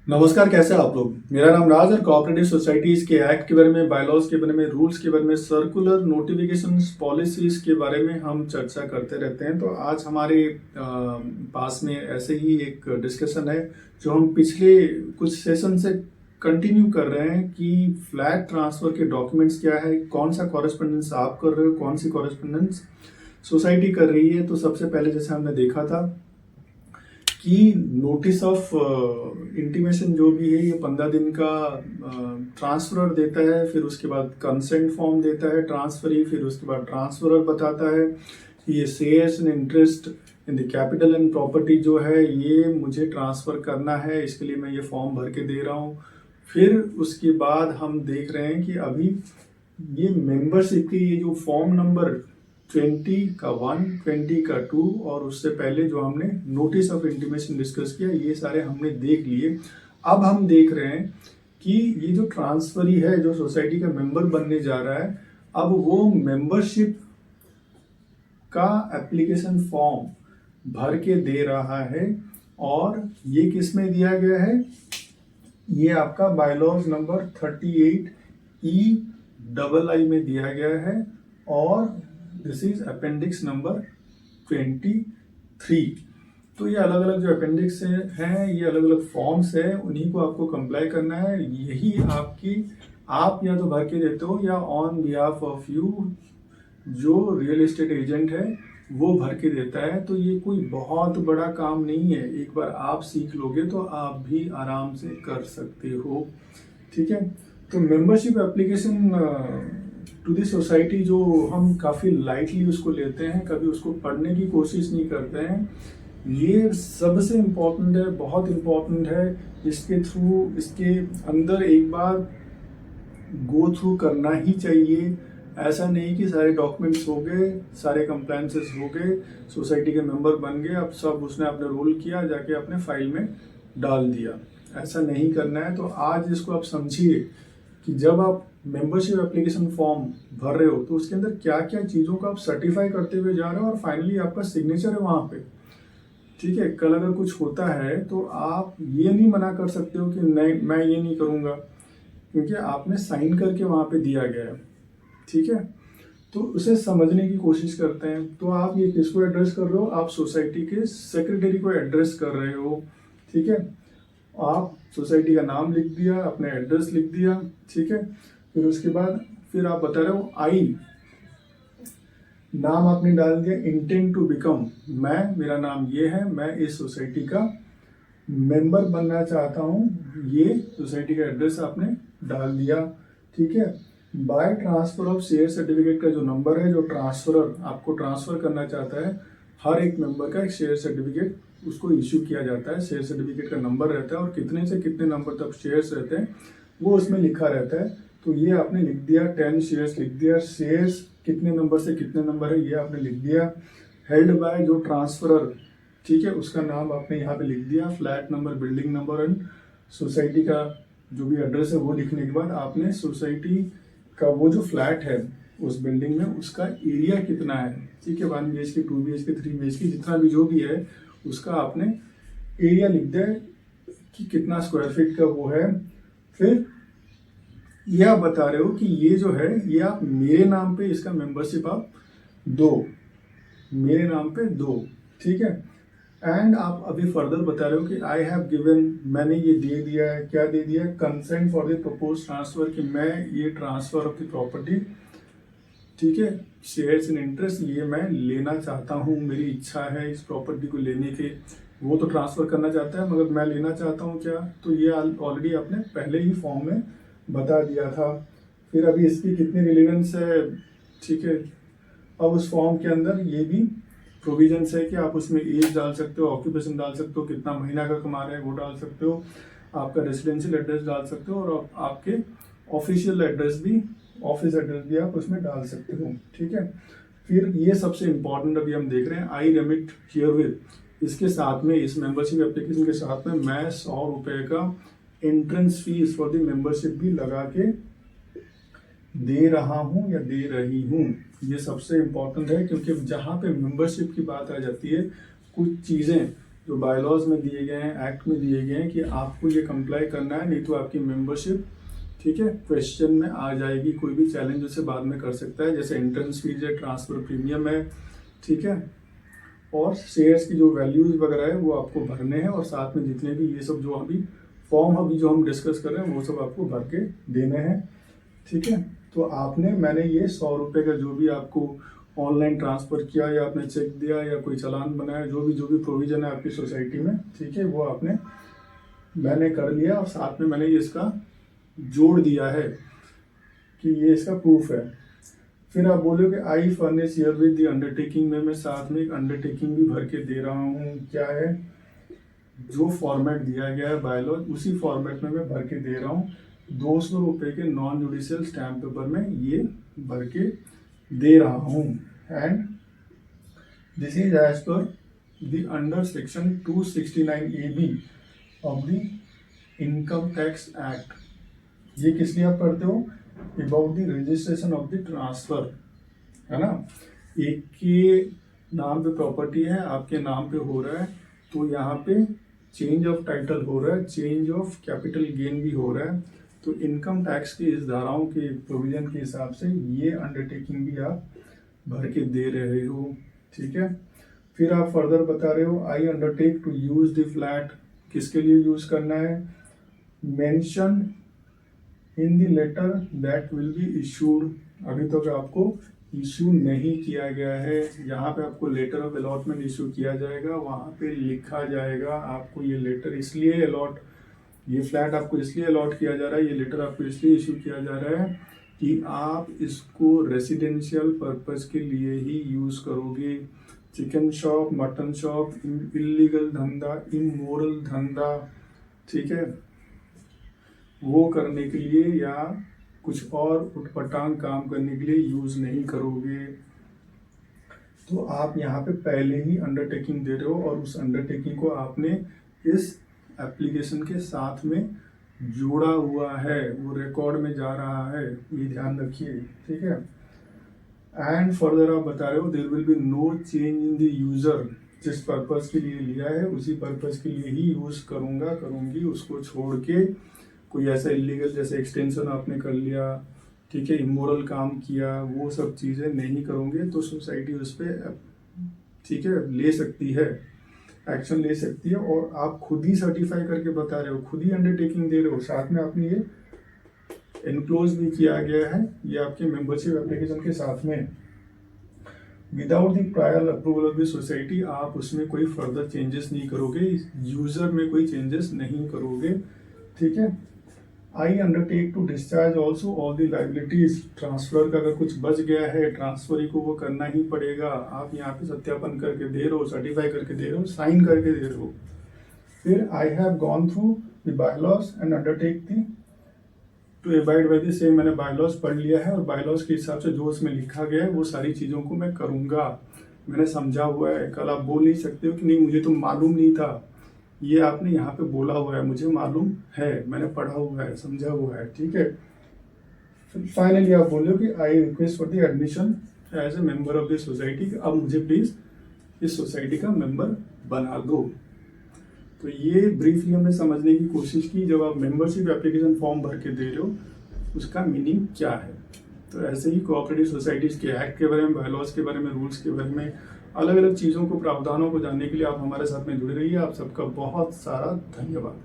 नमस्कार, कैसे हैं आप लोग। मेरा नाम राज और कोऑपरेटिव सोसाइटीज के एक्ट के बारे में, बायलॉज के बारे में, रूल्स के बारे में, सर्कुलर नोटिफिकेशंस, पॉलिसीज के बारे में हम चर्चा करते रहते हैं। तो आज हमारे पास में ऐसे ही एक डिस्कशन है जो हम पिछले कुछ सेशन से कंटिन्यू कर रहे हैं कि फ्लैट ट्रांसफर के डॉक्यूमेंट्स क्या है, कौन सा कॉरेस्पॉन्डेंस आप कर रहे हो, कौन सी कॉरेस्पॉन्डेंस सोसाइटी कर रही है। तो सबसे पहले जैसे हमने देखा था कि नोटिस ऑफ इंटीमेशन जो भी है ये 15 दिन का ट्रांसफरर देता है, फिर उसके बाद कंसेंट फॉर्म देता है ट्रांसफरी, फिर उसके बाद ट्रांसफरर बताता है कि ये shares and interest in the capital and property जो है ये मुझे ट्रांसफर करना है, इसके लिए मैं ये फॉर्म भर के दे रहा हूँ। फिर उसके बाद हम देख रहे हैं कि अभी ये मेंबरशिप की ये जो फॉर्म नंबर 20 का 1, 20 का 2 और उससे पहले जो हमने नोटिस ऑफ इंटीमेशन डिस्कस किया, ये सारे हमने देख लिए। अब हम देख रहे हैं कि ये जो ट्रांसफरी है जो सोसाइटी का मेंबर बनने जा रहा है, अब वो मेंबरशिप का एप्लीकेशन फॉर्म भर के दे रहा है। और ये किस में दिया गया है? ये आपका बायलॉज नंबर 38E में दिया गया है और दिस इज अपेंडिक्स नंबर 23। तो ये अलग अलग जो अपेंडिक्स हैं, ये अलग अलग फॉर्म्स है, उन्हीं को आपको कंप्लाई करना है। यही आप या तो भर के देते हो या ऑन बिहाफ ऑफ यू जो रियल एस्टेट एजेंट है वो भर के देता है। तो ये कोई बहुत बड़ा काम नहीं है, एक बार आप सीख लोगे तो आप भी आराम से कर सकते हो। ठीक है, तो membership application to the society जो हम काफ़ी लाइटली उसको लेते हैं, कभी उसको पढ़ने की कोशिश नहीं करते हैं, ये सबसे इम्पोर्टेंट है, बहुत इम्पोर्टेंट है। इसके अंदर एक बार गो थ्रू करना ही चाहिए। ऐसा नहीं कि सारे डॉक्यूमेंट्स हो गए, सारे कंप्लायंसेस हो गए, सोसाइटी के मेंबर बन गए, अब सब उसने अपने रोल किया, जाके अपने फाइल में डाल दिया। ऐसा नहीं करना है। तो आज इसको आप समझिए कि जब आप मेंबरशिप एप्लीकेशन फॉर्म भर रहे हो तो उसके अंदर क्या क्या चीज़ों को आप सर्टिफाई करते हुए जा रहे हो और फाइनली आपका सिग्नेचर है वहाँ पे। ठीक है, कल अगर कुछ होता है तो आप ये नहीं मना कर सकते हो कि नहीं मैं ये नहीं करूँगा, क्योंकि आपने साइन करके वहाँ पे दिया गया है। ठीक है, तो उसे समझने की कोशिश करते हैं। तो आप ये किसको एड्रेस कर रहे हो? आप सोसाइटी के सेक्रेटरी को एड्रेस कर रहे हो। ठीक है, आप सोसाइटी का नाम लिख दिया, अपने एड्रेस लिख दिया। ठीक है, फिर उसके बाद फिर आप बता रहे हो आई, नाम आपने डाल दिया, इंटेंट टू बिकम, मेरा नाम ये है, मैं इस सोसाइटी का मेंबर बनना चाहता हूँ, ये सोसाइटी का एड्रेस आपने डाल दिया। ठीक है, by transfer of share certificate का जो नंबर है, जो ट्रांसफरर आपको ट्रांसफर करना चाहता है, हर एक मेंबर का एक शेयर सर्टिफिकेट उसको इश्यू किया जाता है। शेयर सर्टिफिकेट का नंबर रहता है और कितने से कितने नंबर तक शेयर्स रहते हैं वो उसमें लिखा रहता है। तो ये आपने लिख दिया, 10 शेयर्स लिख दिया, शेयर्स कितने नंबर से कितने नंबर है ये आपने लिख दिया। हेल्ड बाय जो ट्रांसफरर, ठीक है, उसका नाम आपने यहाँ पे लिख दिया, flat number, building number and society का जो भी एड्रेस है वो लिखने के बाद आपने सोसाइटी का वो जो फ्लैट है उस बिल्डिंग में उसका एरिया कितना है, ठीक है, 1 BHK, 2 BHK, 3 BHK, जितना भी जो भी है उसका आपने एरिया लिख दिया कि कितना स्क्वायर फीट का वो है। फिर ये आप बता रहे हो कि ये जो है ये आप मेरे नाम पे इसका मेंबरशिप आप दो, मेरे नाम पे दो। ठीक है, एंड आप अभी फर्दर बता रहे हो कि आई हैव गिवन, मैंने ये दे दिया है, क्या दे दिया है? Consent for the propose transfer, कि मैं ये ट्रांसफर ऑफ द प्रॉपर्टी, ठीक है, शेयर्स इन इंटरेस्ट, ये मैं लेना चाहता हूँ, मेरी इच्छा है इस प्रॉपर्टी को लेने के। वो तो ट्रांसफर करना चाहता है मगर मैं लेना चाहता हूँ क्या, तो ये ऑलरेडी आपने पहले ही फॉर्म में बता दिया था। फिर अभी इसकी कितनी रिलेवेंस है, ठीक है, अब उस फॉर्म के अंदर ये भी प्रोविजंस है कि आप उसमें एज डाल सकते हो, ऑक्यूपेशन डाल सकते हो, कितना महीना का कमा रहे हैं वो डाल सकते हो, आपका रेसिडेंशियल एड्रेस डाल सकते हो और आपके ऑफिशियल एड्रेस भी, ऑफिस एड्रेस भी आप उसमें डाल सकते हो। ठीक है, फिर ये सबसे इम्पॉर्टेंट अभी हम देख रहे हैं, आई रेमिट हियरविथ, इसके साथ में, इस मेंबरशिप एप्लीकेशन के साथ में मैं 100 रुपये का entrance fees for the membership भी लगा के दे रहा हूँ या दे रही हूँ। ये सबसे इम्पोर्टेंट है, क्योंकि जहाँ पे मेंबरशिप की बात आ जाती है, कुछ चीज़ें जो बायलॉज में दिए गए हैं, एक्ट में दिए गए हैं कि आपको ये कंप्लाई करना है, नहीं तो आपकी मेंबरशिप, ठीक है, क्वेश्चन में आ जाएगी। कोई भी चैलेंज उसे बाद में कर सकता है, जैसे एंट्रेंस फीस है, ट्रांसफर प्रीमियम है, ठीक है, और शेयर्स की जो वैल्यूज वगैरह है वो आपको भरने हैं, और साथ में जितने भी ये सब जो अभी फॉर्म अभी जो हम डिस्कस कर रहे हैं वो सब आपको भर के देने हैं, ठीक है। तो मैंने ये 100 रुपये का जो भी आपको ऑनलाइन ट्रांसफ़र किया, या आपने चेक दिया, या कोई चालान बनाया, जो भी प्रोविज़न है आपकी सोसाइटी में, ठीक है, वो मैंने कर लिया, और साथ में मैंने ये इसका जोड़ दिया है कि ये इसका प्रूफ है। फिर आप बोलोगे I furnish here with the undertaking में, मैं साथ में एक अंडरटेकिंग भी भर के दे रहा हूँ। क्या है? जो फॉर्मेट दिया गया है बायलॉज, उसी फॉर्मेट में मैं भर के दे रहा हूँ। 200 रुपये के नॉन जुडिशियल स्टैम्प पेपर में ये भर के दे रहा हूँ। And this is as per the under section 269AB of the income tax act. ये किस लिए आप पढ़ते हो? About the registration of the transfer, है ना। एक के नाम पे प्रॉपर्टी है, आपके नाम पे हो रहा है, तो यहाँ पे चेंज ऑफ टाइटल हो रहा है, चेंज ऑफ कैपिटल गेन भी हो रहा है। तो इनकम टैक्स की इस धाराओं के प्रोविजन के हिसाब से ये अंडरटेकिंग भी आप भर के दे रहे हो, ठीक है। फिर आप फर्दर बता रहे हो I undertake to use the flat, किसके लिए यूज करना है? Mention in the letter that will be issued, अभी तक आपको इशू नहीं किया गया है। यहाँ पे आपको लेटर ऑफ अलॉटमेंट इशू किया जाएगा, वहाँ पे लिखा जाएगा आपको ये लेटर इसलिए ये फ्लैट आपको इसलिए अलॉट किया जा रहा है, ये लेटर आपको इसलिए इशू किया जा रहा है कि आप इसको रेसिडेंशियल पर्पस के लिए ही यूज करोगे। Chicken shop, mutton shop, illegal धंधा, इमोरल धंधा, ठीक है, वो करने के लिए या कुछ और उटपटांग काम करने के लिए यूज नहीं करोगे। तो आप यहाँ पे पहले ही अंडरटेकिंग दे रहे हो, और उस अंडरटेकिंग को आपने इस एप्लीकेशन के साथ में जोड़ा हुआ है, वो रिकॉर्ड में जा रहा है, ये ध्यान रखिए, ठीक है। एंड फर्दर आप बता रहे हो there will be no change in the user, जिस पर्पस के लिए लिया है उसी पर्पस के लिए ही यूज करूंगी, उसको छोड़ के कोई ऐसा इलीगल जैसे एक्सटेंशन आपने कर लिया, ठीक है, इमोरल काम किया, वो सब चीज़ें नहीं करोगे। तो सोसाइटी उस पर, ठीक है, ले सकती है, एक्शन ले सकती है। और आप खुद ही सर्टिफाई करके बता रहे हो, खुद ही अंडरटेकिंग दे रहे हो, साथ में आपने ये एनक्लोज भी किया गया है, ये आपके मेंबरशिप एप्लीकेशन के साथ में। Without the prior approval of the society, आप उसमें कोई फर्दर चेंजेस नहीं करोगे, यूजर में कोई चेंजेस नहीं करोगे, ठीक है। I undertake to discharge also all the liabilities, transfer का अगर कुछ बच गया है, ट्रांसफर ही को वो करना ही पड़ेगा। आप यहाँ पे सत्यापन करके दे रहे हो, सर्टिफाई करके दे रहे हो, साइन करके दे रहे हो। फिर I have gone through the bylaws and undertake the to abide by the same, मैंने बायलॉज पढ़ लिया है, और बायलॉज के हिसाब से जो उसमें लिखा गया है वो सारी चीज़ों को मैं करूँगा, मैंने समझा हुआ है। कल आप बोल नहीं सकते हो कि नहीं मुझे तो मालूम नहीं था, ये आपने यहाँ पे बोला हुआ है, मुझे मालूम है, मैंने पढ़ा हुआ है, समझा हुआ है, ठीक है। फाइनली आप बोलो कि I request for the admission as a member of the society, अब मुझे प्लीज इस सोसाइटी का मेंबर बना दो। तो ये ब्रीफली हमने समझने की कोशिश की, जब आप मेंबरशिप एप्लीकेशन फॉर्म भर के दे रहे हो उसका मीनिंग क्या है। तो ऐसे ही कोऑपरेटिव सोसाइटीज के एक्ट के बारे में, बायलॉज के बारे में, रूल्स के बारे में, अलग अलग चीज़ों को, प्रावधानों को जानने के लिए आप हमारे साथ में जुड़े रहिए। आप सबका बहुत सारा धन्यवाद।